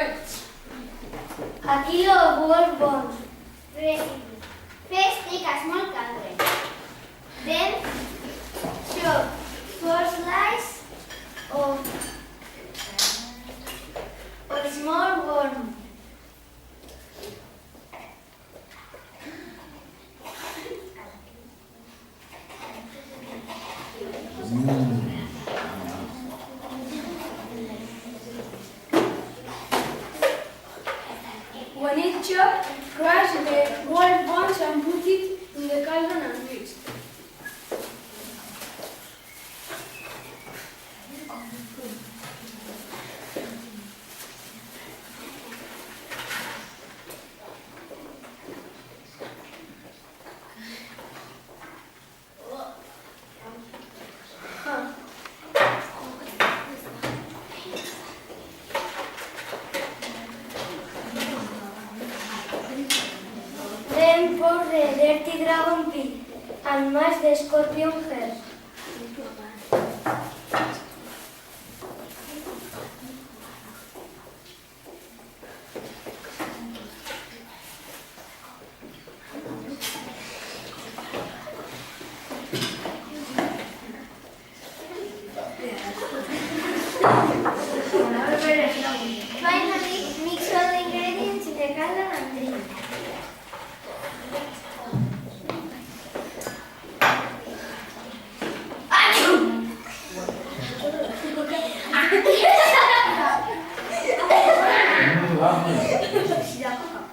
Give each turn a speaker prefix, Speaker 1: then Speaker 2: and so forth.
Speaker 1: Correct.
Speaker 2: A kilo of world bonds. Recipe. First take a small caldron. Then chop 4 slices of small worm.
Speaker 1: When it's chopped, crush the gold bones and put it in the cauldron and mix.
Speaker 2: Then pour the dirty dragon pit and mash the scorpion head. Finally, mix all the ingredients in the cauldron and drink. Ya no.